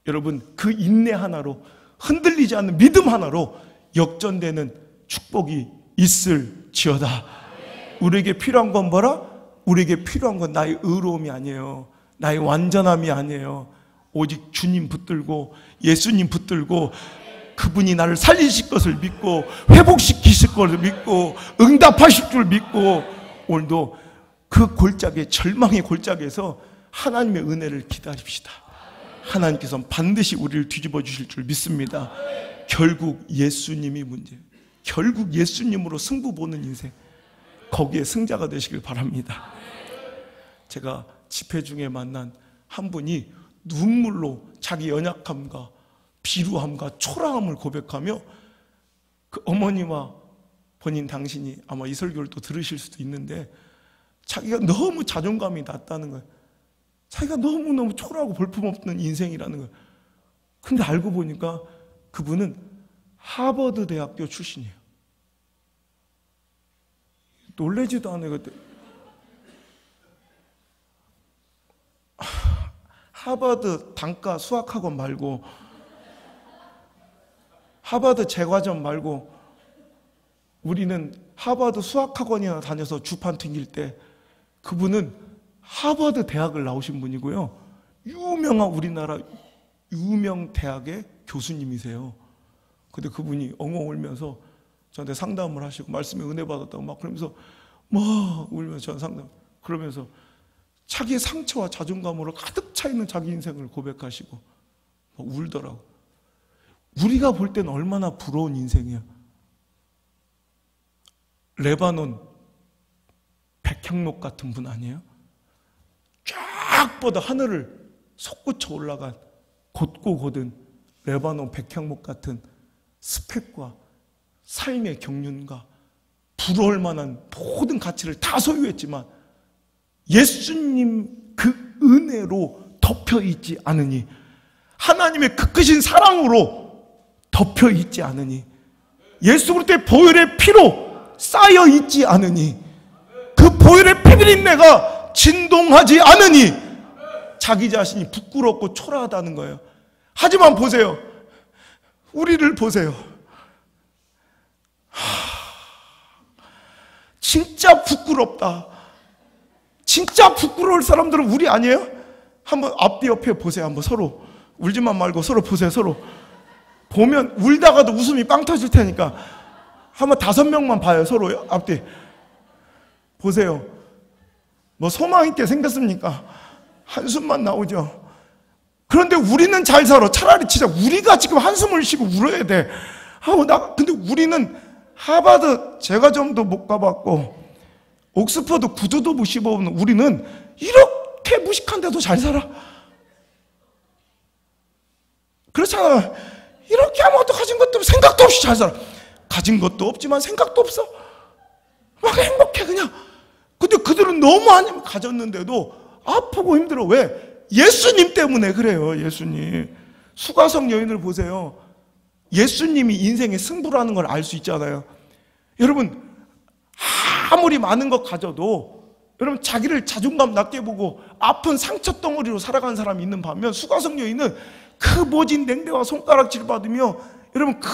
Speaker 1: 여러분, 그 인내 하나로, 흔들리지 않는 믿음 하나로 역전되는 축복이 있을지어다. 우리에게 필요한 건 뭐라? 우리에게 필요한 건 나의 의로움이 아니에요. 나의 완전함이 아니에요. 오직 주님 붙들고 예수님 붙들고 그분이 나를 살리실 것을 믿고 회복시키실 것을 믿고 응답하실 줄 믿고 오늘도 그 골짜기, 절망의 골짜기에서 하나님의 은혜를 기다립시다. 하나님께서는 반드시 우리를 뒤집어 주실 줄 믿습니다. 결국 예수님이 문제예요. 결국 예수님으로 승부 보는 인생, 거기에 승자가 되시길 바랍니다. 제가 집회 중에 만난 한 분이 눈물로 자기 연약함과 비루함과 초라함을 고백하며 그 어머니와 본인 당신이 아마 이 설교를 또 들으실 수도 있는데 자기가 너무 자존감이 낮다는 거예요. 자기가 너무너무 초라하고 볼품없는 인생이라는 거예요. 근데 알고 보니까 그분은 하버드 대학교 출신이에요. 놀라지도 않아요. 그때 하버드 단과 수학학원 말고 하버드 재과점 말고 우리는 하버드 수학학원이나 다녀서 주판 튕길 때 그분은 하버드 대학을 나오신 분이고요, 유명한 우리나라 유명 대학의 교수님이세요. 근데 그분이 엉엉 울면서 저한테 상담을 하시고 말씀에 은혜 받았다고 막 그러면서 막 울면서 저한테 상담, 그러면서 자기의 상처와 자존감으로 가득 차 있는 자기 인생을 고백하시고 막 울더라고. 우리가 볼 때는 얼마나 부러운 인생이야. 레바논 백향목 같은 분 아니에요? 쫙 뻗어 하늘을 솟구쳐 올라간 곧고 곧은 레바논 백향목 같은 스펙과 삶의 경륜과 부러울 만한 모든 가치를 다 소유했지만 예수님 그 은혜로 덮여있지 않으니, 하나님의 그 크신 사랑으로 덮여있지 않으니, 예수 그리스도의 보혈의 피로 쌓여있지 않으니, 그 보혈의 피비린내가 진동하지 않으니 자기 자신이 부끄럽고 초라하다는 거예요. 하지만 보세요, 우리를 보세요. 진짜 부끄럽다. 진짜 부끄러울 사람들은 우리 아니에요? 한번 앞뒤 옆에 보세요. 한번 서로 울지만 말고 서로 보세요. 서로 보면 울다가도 웃음이 빵 터질 테니까 한번 5명만 봐요. 서로 앞뒤 보세요. 뭐 소망 있게 생겼습니까? 한숨만 나오죠. 그런데 우리는 잘 살아. 차라리 진짜 우리가 지금 한숨을 쉬고 울어야 돼. 근데 우리는 하버드 제가 좀 더 못 가봤고 옥스퍼드 구두도 못 씹어보는 우리는 이렇게 무식한데도 잘 살아. 그렇잖아. 이렇게 아무것도 가진 것도 없고 생각도 없이 잘 살아. 가진 것도 없지만 생각도 없어. 막 행복해 그냥. 근데 그들은 너무 많이 가졌는데도 아프고 힘들어. 왜? 예수님 때문에 그래요. 예수님. 수가성 여인을 보세요. 예수님이 인생의 승부라는 걸 알 수 있잖아요. 여러분 아무리 많은 것 가져도 여러분 자기를 자존감 낮게 보고 아픈 상처 덩어리로 살아가는 사람이 있는 반면 수가성 여인은 그 모진 냉대와 손가락질 받으며 여러분 그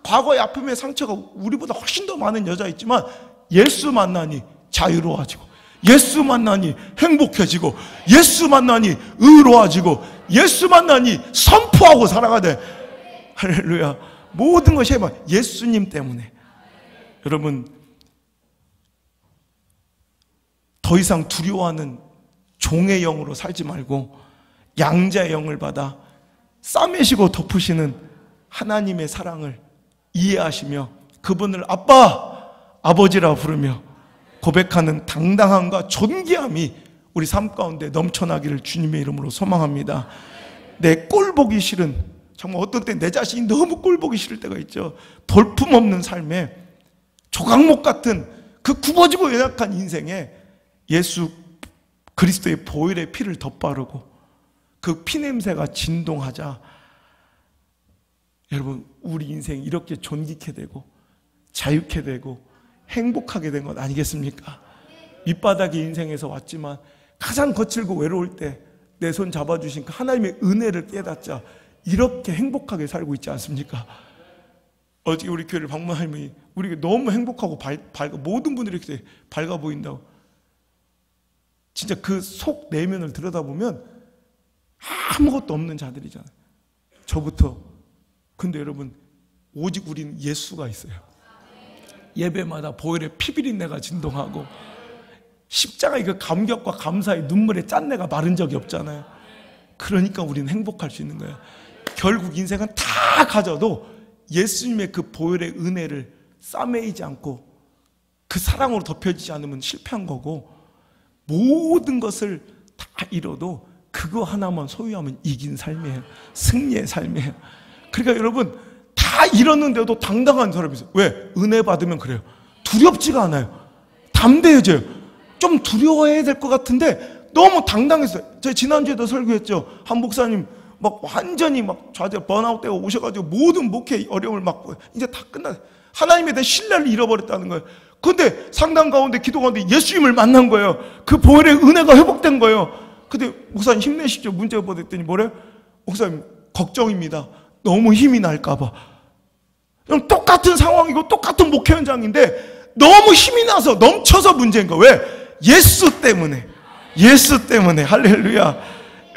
Speaker 1: 과거의 아픔의 상처가 우리보다 훨씬 더 많은 여자있지만 예수 만나니 자유로워지고 예수 만나니 행복해지고 예수 만나니 의로워지고 예수 만나니 선포하고 살아가대. 할렐루야. 모든 것이 예수님 때문에. 여러분 더 이상 두려워하는 종의 영으로 살지 말고 양자의 영을 받아 싸매시고 덮으시는 하나님의 사랑을 이해하시며 그분을 아빠, 아버지라 부르며 고백하는 당당함과 존귀함이 우리 삶 가운데 넘쳐나기를 주님의 이름으로 소망합니다. 내 꼴 보기 싫은, 정말 어떤 때 내 자신이 너무 꼴 보기 싫을 때가 있죠. 볼품없는 삶에 조각목 같은 그 굽어지고 연약한 인생에 예수 그리스도의 보혈의 피를 덧바르고 그 피냄새가 진동하자 여러분 우리 인생이 이렇게 존귀케 되고 자유케 되고 행복하게 된 것 아니겠습니까? 밑바닥의 인생에서 왔지만 가장 거칠고 외로울 때 내 손 잡아주신 그 하나님의 은혜를 깨닫자 이렇게 행복하게 살고 있지 않습니까? 어저께 우리 교회를 방문하면 우리가 너무 행복하고 밝아 모든 분들이 이렇게 밝아 보인다고. 진짜 그 속 내면을 들여다보면 아무것도 없는 자들이잖아요. 저부터. 근데 여러분 오직 우리는 예수가 있어요. 예배마다 보혈의 피비린내가 진동하고 십자가의 그 감격과 감사의 눈물의 짠내가 마른 적이 없잖아요. 그러니까 우리는 행복할 수 있는 거예요. 결국 인생은 다 가져도 예수님의 그 보혈의 은혜를 싸매이지 않고 그 사랑으로 덮여지지 않으면 실패한 거고 모든 것을 다 잃어도 그거 하나만 소유하면 이긴 삶이에요. 승리의 삶이에요. 그러니까 여러분 다 잃었는데도 당당한 사람이 있어요. 왜? 은혜 받으면 그래요. 두렵지가 않아요. 담대해져요. 좀 두려워해야 될 것 같은데 너무 당당했어요. 제가 지난주에도 설교했죠. 한 목사님 막 완전히 막 좌절 번아웃 되고 오셔가지고 모든 목회 어려움을 막고 이제 다 끝나. 하나님에 대한 신뢰를 잃어버렸다는 거예요. 근데 상담 가운데 기도 가운데 예수님을 만난 거예요. 그 보혈의 은혜가 회복된 거예요. 근데 목사님 힘내시죠. 문제가 뭐랬더니 뭐래요? 목사님 걱정입니다. 너무 힘이 날까봐. 똑같은 상황이고 똑같은 목회 현장인데 너무 힘이 나서 넘쳐서 문제인 거예요. 왜? 예수 때문에. 예수 때문에. 할렐루야.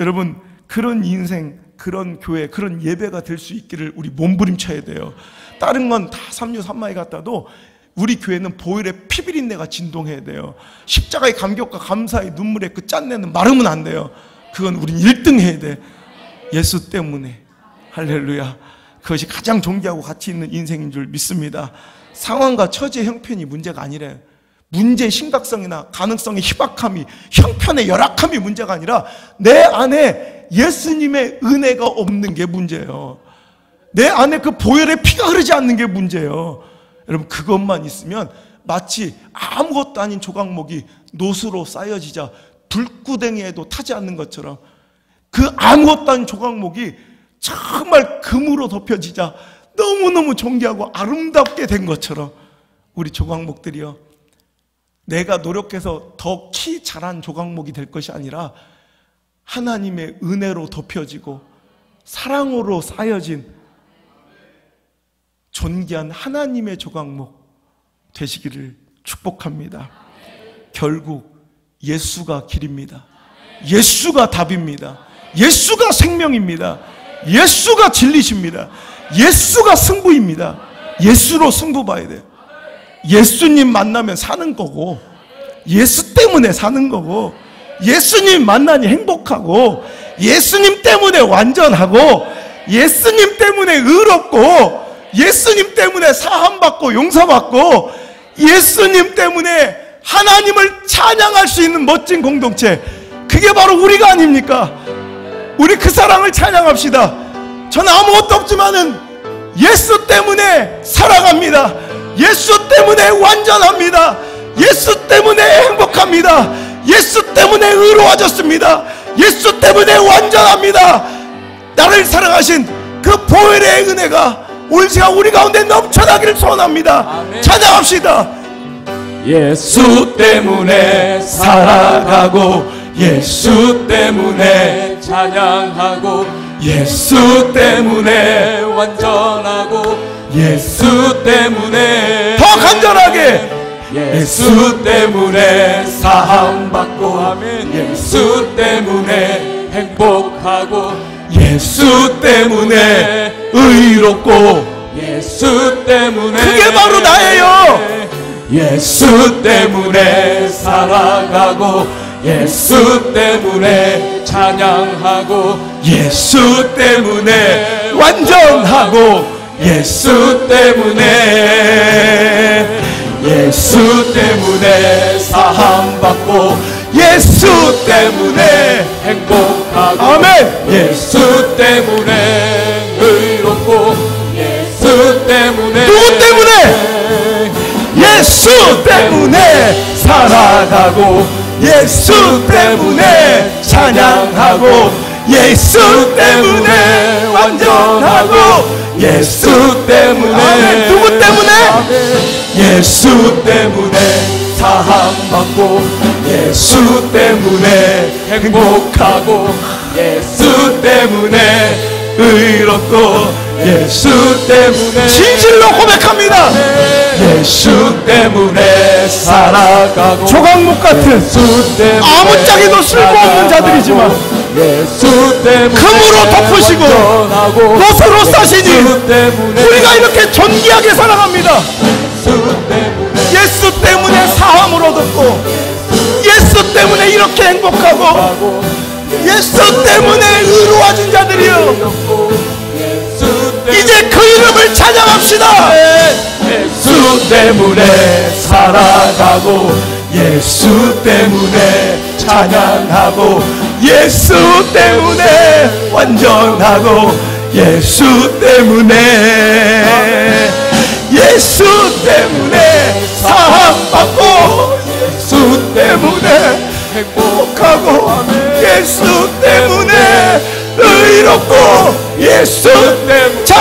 Speaker 1: 여러분 그런 인생, 그런 교회, 그런 예배가 될 수 있기를 우리 몸부림쳐야 돼요. 다른 건 다 삼류 삼마이 같아도 우리 교회는 보혈의 피비린내가 진동해야 돼요. 십자가의 감격과 감사의 눈물의 그 짠내는 마르면 안 돼요. 그건 우린 1등 해야 돼. 예수 때문에. 할렐루야. 그것이 가장 존귀하고 가치 있는 인생인 줄 믿습니다. 상황과 처지의 형편이 문제가 아니래요. 문제의 심각성이나 가능성의 희박함이, 형편의 열악함이 문제가 아니라 내 안에 예수님의 은혜가 없는 게 문제예요. 내 안에 그 보혈의 피가 흐르지 않는 게 문제예요. 여러분 그것만 있으면 마치 아무것도 아닌 조각목이 노수로 쌓여지자 불구덩이에도 타지 않는 것처럼 그 아무것도 아닌 조각목이 정말 금으로 덮여지자 너무너무 존귀하고 아름답게 된 것처럼 우리 조각목들이요, 내가 노력해서 더 키 자란 조각목이 될 것이 아니라 하나님의 은혜로 덮여지고 사랑으로 쌓여진 존귀한 하나님의 조각목 되시기를 축복합니다. 결국 예수가 길입니다. 예수가 답입니다. 예수가 생명입니다. 예수가 진리십니다. 예수가 승부입니다. 예수로 승부 봐야 돼요. 예수님 만나면 사는 거고, 예수 때문에 사는 거고, 예수님 만나니 행복하고, 예수님 때문에 완전하고, 예수님 때문에 의롭고, 예수님 때문에 사함받고 용서받고, 예수님 때문에 하나님을 찬양할 수 있는 멋진 공동체, 그게 바로 우리가 아닙니까? 우리 그 사랑을 찬양합시다. 저는 아무것도 없지만은 예수 때문에 살아갑니다. 예수 때문에 완전합니다. 예수 때문에 행복합니다. 예수 때문에 의로워졌습니다. 예수 때문에 완전합니다. 나를 사랑하신 그 보혈의 은혜가 올 시간 우리 가운데 넘쳐나기를 소원합니다. 아멘. 찬양합시다.
Speaker 2: 예수 때문에 살아가고, 예수 때문에 찬양하고, 예수 때문에 완전하고, 예수 때문에
Speaker 1: 더 간절하게,
Speaker 2: 예수 때문에 사함받고, 아멘. 예수 때문에 행복하고, 예수 때문에 의롭고, 예수 때문에
Speaker 1: 그게 바로 나예요.
Speaker 2: 예수 때문에 살아가고, 예수 때문에 찬양하고, 예수 때문에 완전하고, 예수 때문에, 예수 때문에 사함받고, 예수 때문에 행복하고, 아멘. 예수 때문에 의롭고, 예수 때문에,
Speaker 1: 누구 때문에?
Speaker 2: 예수 때문에 살아가고, 예수 때문에 찬양하고, 예수 때문에 완전하고, 예수 때문에,
Speaker 1: 아멘. 누구 때문에?
Speaker 2: 예수 때문에 사함받고, 예수 때문에 행복하고, 예수 때문에 의롭고, 예수 때문에
Speaker 1: 진실로 고백합니다.
Speaker 2: 예수 때문에 살아가고,
Speaker 1: 조각목 같은 아무짝에도 쓸모없는 자들이지만
Speaker 2: 예수 때문에
Speaker 1: 금으로 덮으시고 롯으로 싸시니 우리가 이렇게 존귀하게 살아갑니다. 예수 때문에 사함을 얻었고, 예수 때문에 이렇게 행복하고, 예수 때문에 의로워진 자들이요, 이제 그 이름을 찬양합시다.
Speaker 2: 예수 때문에 살아가고, 예수 때문에 찬양하고, 예수 때문에 완전하고, 예수 때문에, 예수 때문에 사함받고, 예수 때문에 행복하고, 예수 때문에 의롭고, 예수 때문에,
Speaker 1: 자,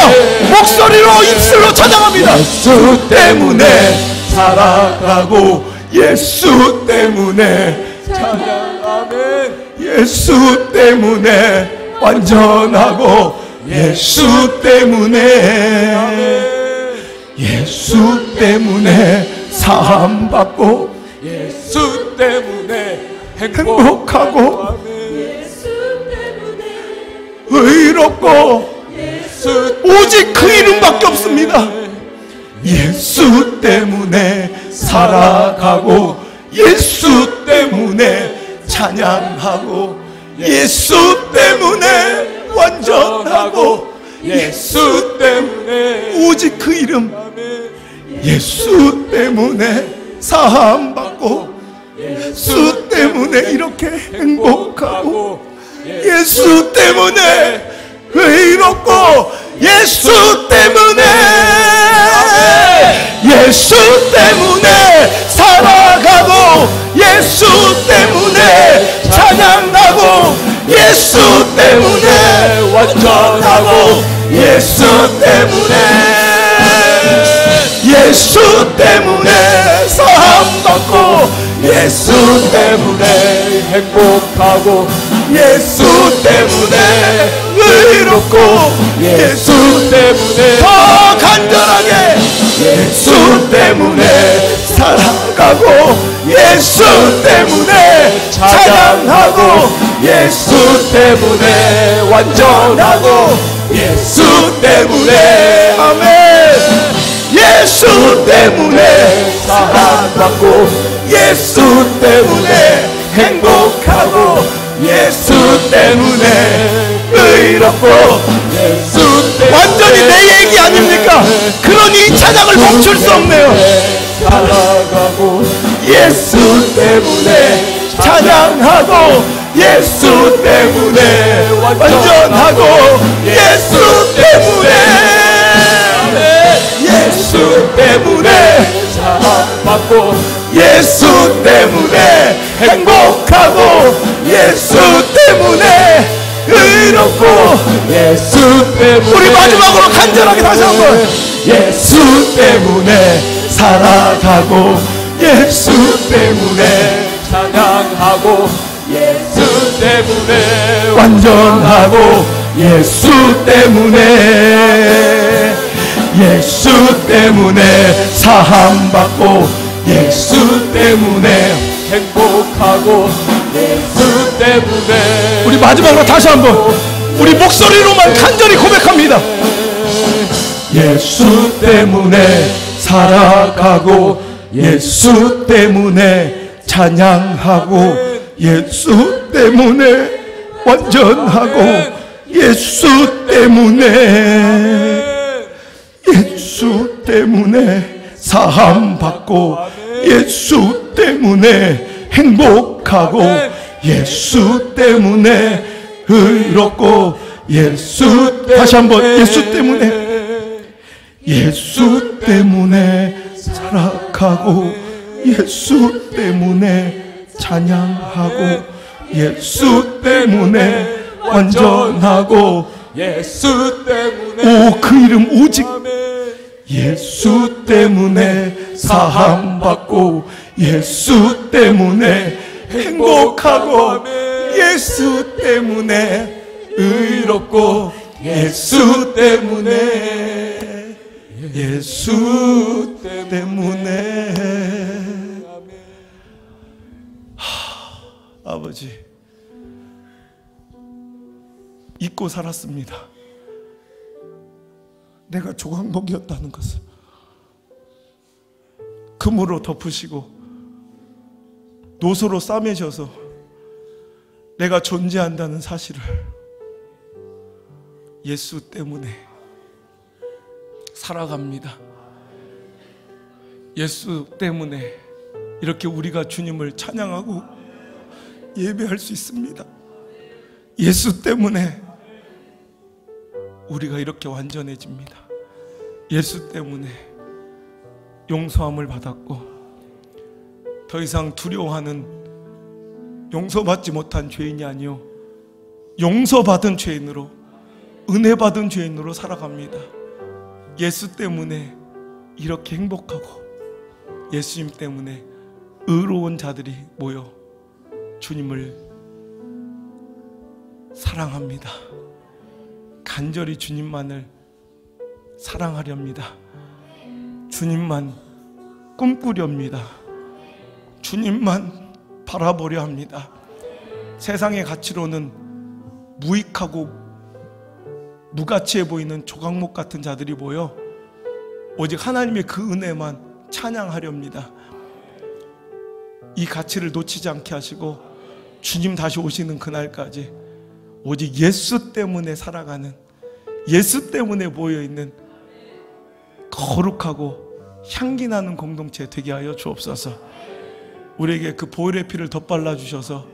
Speaker 1: 목소리로 입술로 찬양합니다.
Speaker 2: 예수 때문에 살아가고, 예수 때문에 찬양하면, 예수 때문에 완전하고, 예수 때문에, 예수 때문에 사함받고, 예수 때문에 행복하고, 의롭고, 오직 그 이름밖에 없습니다. 예수 때문에 살아가고, 예수 때문에 찬양하고, 예수 때문에 완전하고, 예수 때문에 오직 그 이름, 예수 때문에 사함받고, 예수 때문에 이렇게 행복하고, 예수 때문에 의롭고, 예수 때문에, 예수 때문에 살아가고, 예수 때문에 찬양하고, 예수 때문에 완전하고, 예수 때문에, 예수 때문에 사함받고, 예수 때문에 행복하고 예수 때문에 의롭고 예수 때문에 더 간절하게 예수 때문에 살아가고 예수 때문에 찬양하고 예수 때문에 완전하고 예수 때문에 아멘 예수 때문에 사랑받고 예수 때문에 행복하고 예수 때문에 의롭고 예수 때문에 완전히 내 얘기 아닙니까? 그러니 이 찬양을 멈출 수 없네요. 살아가고 예수 때문에 찬양하고 예수 때문에 완전하고 예수 때문에 예수 때문에 사랑받고 예수 때문에 행복하고 예수 때문에 의롭고 예수 때문에 우리 마지막으로 간절하게 다시 한번 예수 때문에 살아가고 예수 때문에 찬양하고 예수 때문에 완전하고 예수 때문에 예수 때문에 사함받고 예수 때문에 행복하고 예수 때문에 우리 마지막으로 다시 한번 우리 목소리로만 간절히 고백합니다. 예수 때문에 살아가고 예수 때문에 찬양하고 예수 때문에 완전하고 예수 때문에 예수 때문에 사함받고 예수 때문에 행복하고 예수 때문에 의롭고 예수 다시 한번 예수 때문에 살아가고 예수 때문에 찬양하고 예수 때문에 완전하고 예수 때문에 오 그 이름 오직 예수 때문에 사함받고 예수 때문에 행복하고 예수 때문에 의롭고 예수 때문에 예수 때문에 아버지 잊고 살았습니다. 내가 조각목이었다는 것을 금으로 덮으시고 노소로 싸매셔서 내가 존재한다는 사실을 예수 때문에 살아갑니다. 예수 때문에 이렇게 우리가 주님을 찬양하고 예배할 수 있습니다. 예수 때문에 우리가 이렇게 완전해집니다. 예수 때문에 용서함을 받았고 더 이상 두려워하는 용서받지 못한 죄인이 아니요 용서받은 죄인으로 은혜받은 죄인으로 살아갑니다. 예수 때문에 이렇게 행복하고 예수님 때문에 의로운 자들이 모여 주님을 사랑합니다. 간절히 주님만을 사랑하렵니다. 주님만 꿈꾸렵니다. 주님만 바라보려 합니다. 세상의 가치로는 무익하고 무가치해 보이는 조각목 같은 자들이 모여 오직 하나님의 그 은혜만 찬양하렵니다. 이 가치를 놓치지 않게 하시고 주님 다시 오시는 그날까지 오직 예수 때문에 살아가는, 예수 때문에 모여있는 거룩하고 향기나는 공동체 되게 하여 주옵소서. 우리에게 그 보혈의 피를 덧발라 주셔서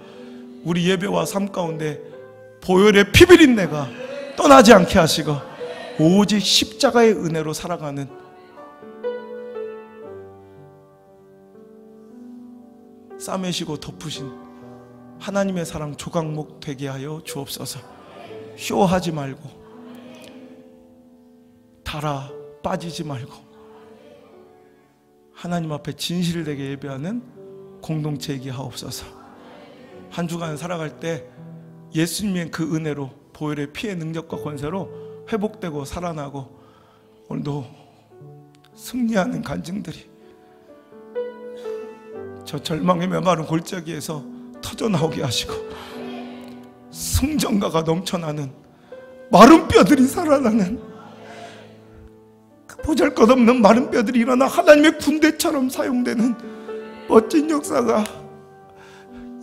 Speaker 2: 우리 예배와 삶 가운데 보혈의 피비린내가 떠나지 않게 하시고 오직 십자가의 은혜로 살아가는 싸매시고 덮으신 하나님의 사랑 조각목 되게 하여 주옵소서. 쇼하지 말고 달아 빠지지 말고 하나님 앞에 진실되게 예배하는 공동체이게 하옵소서. 한 주간 살아갈 때 예수님의 그 은혜로, 보혈의 피의 능력과 권세로 회복되고 살아나고 오늘도 승리하는 간증들이 저 절망의 메마른 골짜기에서 터져나오게 하시고 승전가가 넘쳐나는 마른 뼈들이 살아나는 그 보잘것없는 마른 뼈들이 일어나 하나님의 군대처럼 사용되는 멋진 역사가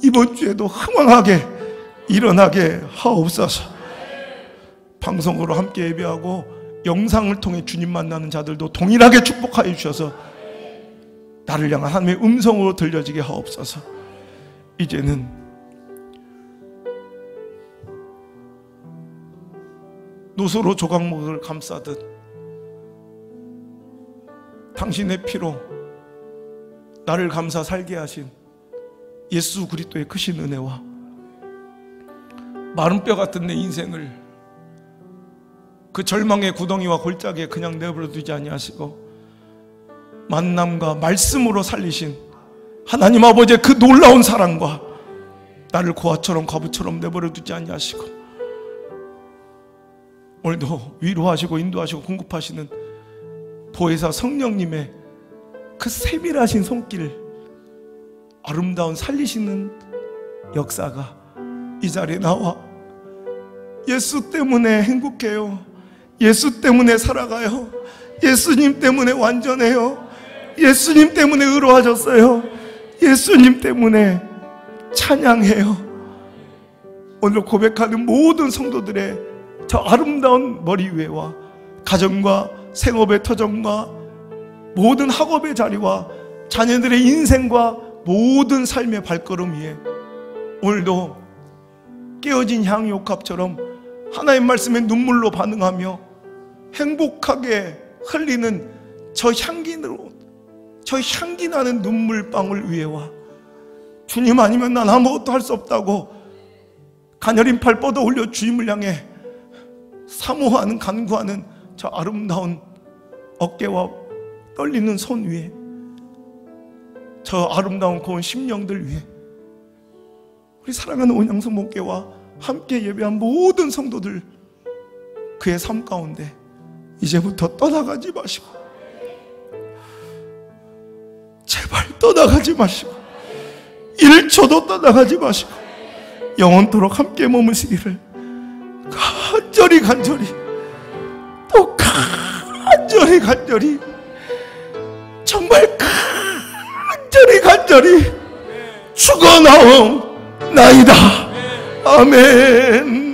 Speaker 2: 이번 주에도 흥왕하게 일어나게 하옵소서. 방송으로 함께 예배하고 영상을 통해 주님 만나는 자들도 동일하게 축복하여 주셔서 나를 향한 하나님의 음성으로 들려지게 하옵소서. 이제는 노소로 조각목을 감싸듯 당신의 피로 나를 감싸 살게 하신 예수 그리스도의 크신 은혜와 마른 뼈 같은 내 인생을 그 절망의 구덩이와 골짜기에 그냥 내버려 두지 아니하시고 만남과 말씀으로 살리신 하나님 아버지의 그 놀라운 사랑과 나를 고아처럼 과부처럼 내버려 두지 아니하시고 오늘도 위로하시고 인도하시고 공급하시는 보혜사 성령님의 그 세밀하신 손길, 아름다운 살리시는 역사가 이 자리에 나와 예수 때문에 행복해요, 예수 때문에 살아가요, 예수님 때문에 완전해요, 예수님 때문에 의로워졌어요, 예수님 때문에 찬양해요. 오늘 고백하는 모든 성도들의 저 아름다운 머리 위에와 가정과 생업의 터전과 모든 학업의 자리와 자녀들의 인생과 모든 삶의 발걸음 위에 오늘도 깨어진 향유옥합처럼 하나님 말씀에 눈물로 반응하며 행복하게 흘리는 저 향기 나는 눈물방울 위에와 주님 아니면 난 아무것도 할 수 없다고 가녀린 팔 뻗어 올려 주님을 향해 사모하는 간구하는 저 아름다운 어깨와 떨리는 손 위에 저 아름다운 고운 심령들 위에 우리 사랑하는 온양성 목회와 함께 예배한 모든 성도들 그의 삶 가운데 이제부터 떠나가지 마시고 제발 떠나가지 마시고 1초도 떠나가지 마시고 영원토록 함께 머무시기를 간절히 또 간절히 정말 간절히 죽어나옵나이다. 아멘.